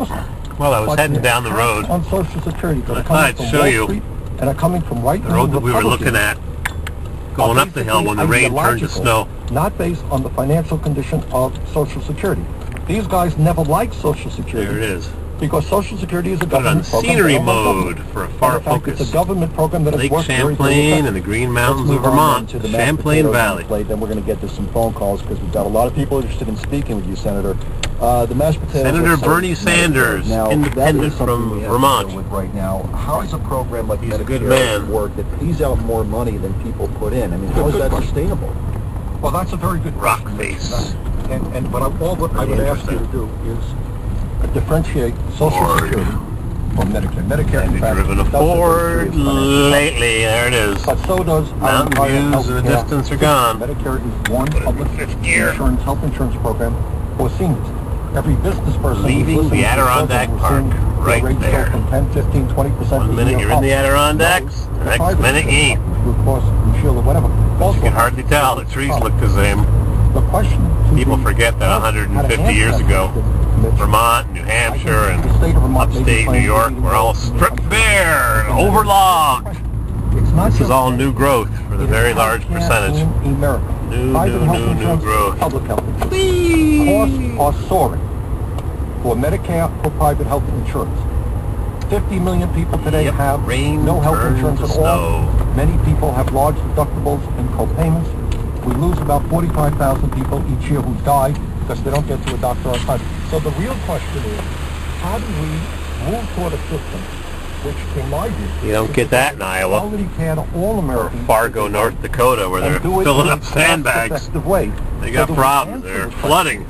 Well, I was heading down the road. On Social Security, I thought I'd show you and are coming from right the road that we were looking at, going up the hill when the rain turned to snow. Not based on the financial condition of Social Security. These guys never liked Social Security. There it is. Because Social Security is a Put it on government program. scenery mode for a far focus. It's a government program that Lake has worked very Champlain and the Green Mountains of Vermont, Champlain Valley. Then we're going to get to some phone calls because we've got a lot of people interested in speaking with you, Senator. The mashed potatoes. Senator Bernie Sanders, now, independent from Vermont. With right now, how is a program like He's a Medicare good man. work that pays out more money than people put in? I mean, how is that sustainable? Well, that's a very good rock question. face. And but all what I would ask you to do is differentiate Social Security from Medicare. Medicare, Have in you fact, driven a does Ford lately? There it is. but so does Mountain views in the distance are gone. Medicare is one Put it in public fifth gear. health insurance program for seniors. Every business person Leaving the Adirondack Park, right there. From 10, 15, 20%. One minute you're in the Adirondacks, the next minute you ain't. Of course, shield or whatever. You can hardly tell. The trees look the same. The question People forget that 150 years ago, Vermont, New Hampshire, and upstate New York were all stripped bare and overlogged. This is all new growth for the very large percentage. New growth. Public health insurance. Costs are soaring for Medicare for private health insurance. 50 million people today have no health insurance at all. Many people have large deductibles and co-payments. We lose about 45,000 people each year who die because they don't get to a doctor on time. So the real question is, how do we move toward a system which, in my view, you don't get that in Iowa or Fargo, North Dakota, where they're filling up sandbags. They got problems. They're flooding.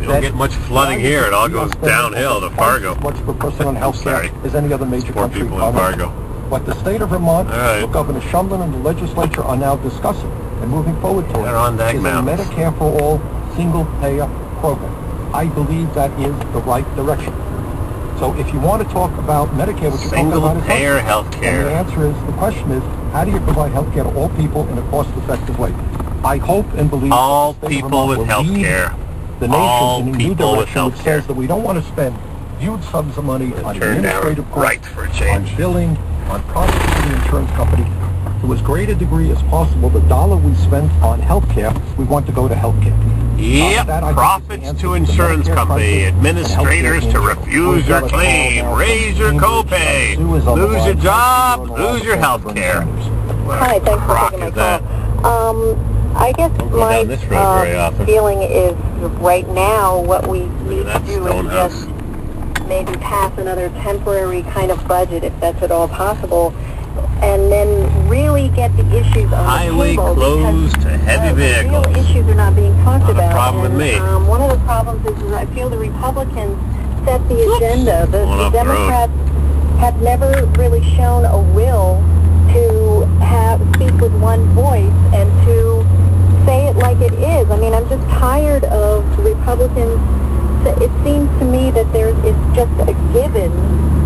You don't get much flooding here. It all goes downhill to Fargo. Much for personal health care as any other major Poor country. people in Fargo. What the state of Vermont, Governor Shumlin and the legislature are now discussing and moving forward toward Adirondack is a Mountains. Medicare for all single-payer program. I believe that is the right direction. So if you want to talk about Medicare, what you're talking about is single-payer health care. And the answer is, the question is, how do you provide health care to all people in a cost-effective way? I hope and believe all that the state of people Vermont with will health lead care. the nation All in a new people with direction which health care. says that we don't want to spend huge sums of money on Turn administrative down costs, right for a change. on billing, on profits for the insurance company. To as great a degree as possible, the dollar we spend on healthcare, we want to go to healthcare. Yep, profits to insurance company, administrators to refuse your claim, raise your copay, lose your job, lose your health care. Hi, thanks for taking my call. I guess my feeling is right now what we need to do is just maybe pass another temporary kind of budget, if that's at all possible, and then really get the issues on Highway the table. closed to heavy vehicles. The real issues are not being talked Not a about. problem with me. One of the problems is I feel the Republicans set the agenda. The Democrats have never really shown a will to speak with one voice and to say it like it is. I mean, I'm just tired of the Republicans. It seems to me that it's just a given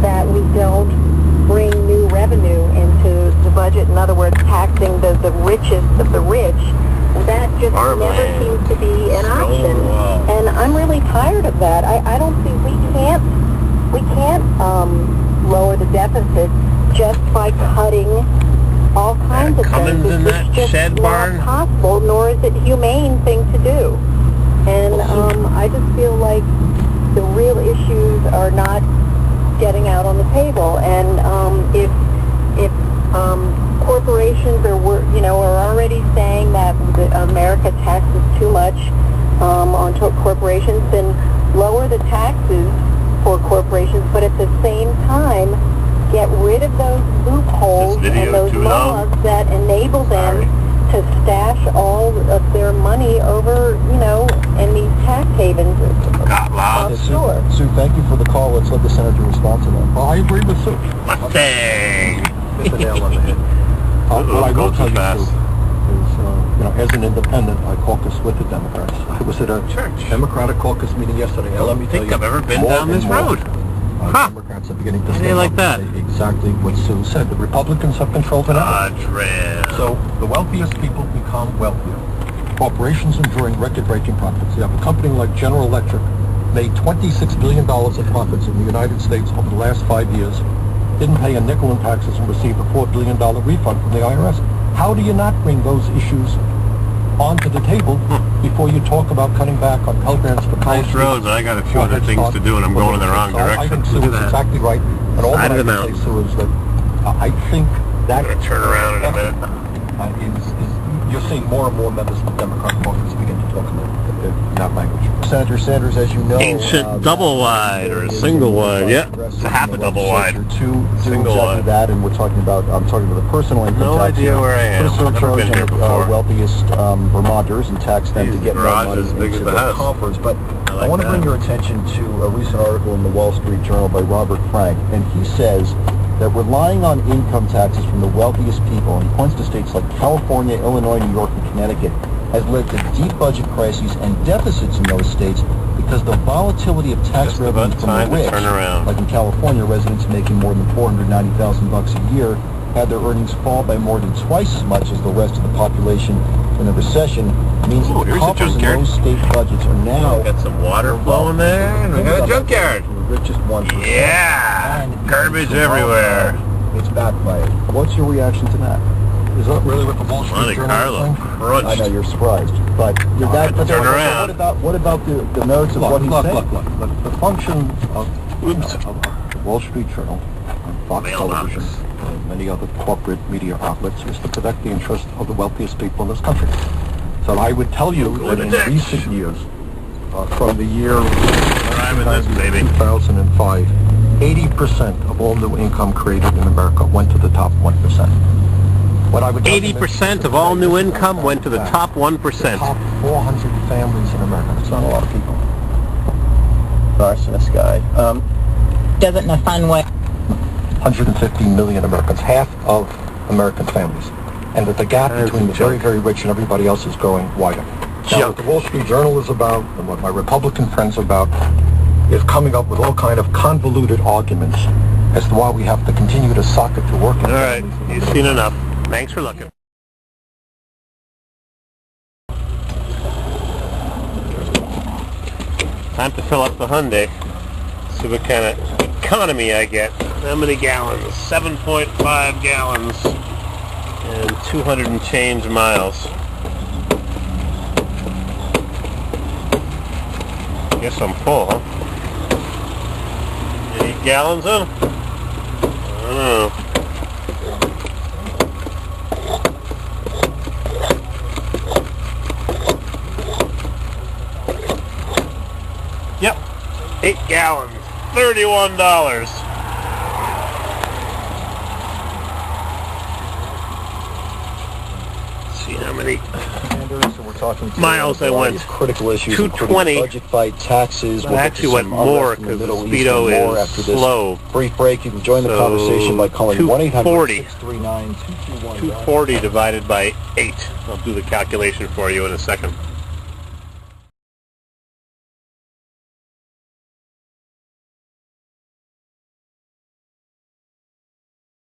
that we don't bring new revenue into the budget. In other words, taxing the richest of the rich. That just never seems to be an option. And I'm really tired of that. I don't think we can't lower the deficit just by cutting all kinds of things. It's just not possible, nor is it a humane thing to do. And I just feel like the real issues are not getting out on the table. And if corporations are already saying that America taxes too much on corporations, then lower the taxes for corporations, but at the same time get rid of those loopholes and those laws that enable them to stash all of their money over, in these tax havens. Sure. Sue, thank you for the call. Let's let the senator respond to that. Well, I agree with Sue. Mustang! Hit the nail on the head. What I will tell you, Sue, is, as an independent, I caucus with the Democrats. I was at a Democratic caucus meeting yesterday. I don't think I've ever been down this road. Democrats are beginning to stand like that. Exactly what Sue said. The Republicans have controlled it out. So the wealthiest people become wealthier. Corporations enjoying record-breaking profits. You have a company like General Electric made $26 billion of profits in the United States over the last 5 years, didn't pay a nickel in taxes, and received a $4 billion refund from the IRS. How do you not bring those issues onto the table before you talk about cutting back on Pell Grants for college? Nice road, but I got a few other things to do, and I'm going in the wrong direction. I think Sue is exactly right. And all that I can say, Sue, is that I think that... I'm going to turn around in a minute. You're seeing more and more members of the Democratic caucus begin to talk in that language. Senator Sanders, as you know... Ancient double wide or a single wide. Yeah, it's a half a double wide. Single wide. That, and I'm talking about the personal income no tax. No idea where I am. Put a surcharge on the wealthiest Vermonters and tax them to get more money into their coffers. But I want to bring your attention to a recent article in the Wall Street Journal by Robert Frank, and he says that relying on income taxes from the wealthiest people, and he points to states like California, Illinois, New York, and Connecticut, has led to deep budget crises and deficits in those states because the volatility of tax revenue from the rich, like in California, residents making more than $490,000 a year had their earnings fall by more than twice as much as the rest of the population in the recession, means that the coffers in those state budgets are now... Got some water flowing there, and we got a junkyard. The richest 1%. Yeah! Garbage everywhere. It's backfired. What's your reaction to that? Is that really what the Wall Street Journal is saying? I know you're surprised, but you're that. Turn around. What about the merits of what he's saying? The function of the Wall Street Journal, Fox Television, and many other corporate media outlets is to protect the interests of the wealthiest people in this country. So I would tell you that in recent years, from the year 2005, 80% of all new income created in America went to the top 1%. 80% of all new income went to the top 1%. The top 400 families in America. That's not a lot of people. Arsonist guy. Does it in a fun way. 150 million Americans, half of American families. And that the gap between the very, very rich and everybody else is growing wider. Now, what the Wall Street Journal is about, and what my Republican friends are about, is coming up with all kind of convoluted arguments as to why we have to continue to sock it to working families. All right, you've seen enough. Thanks for looking. Time to fill up the Hyundai. See what kind of economy I get. How many gallons? 7.5 gallons and 200 and change miles. Guess I'm full, huh? 8 gallons in? I don't know. Yep, 8 gallons, $31. See how many miles I went. Critical issues, 220. Budget fight, taxes. I actually went more because the speedo is slow. Brief break. You can join the conversation by calling 1-800-639-2219. 240 divided by 8. I'll do the calculation for you in a second.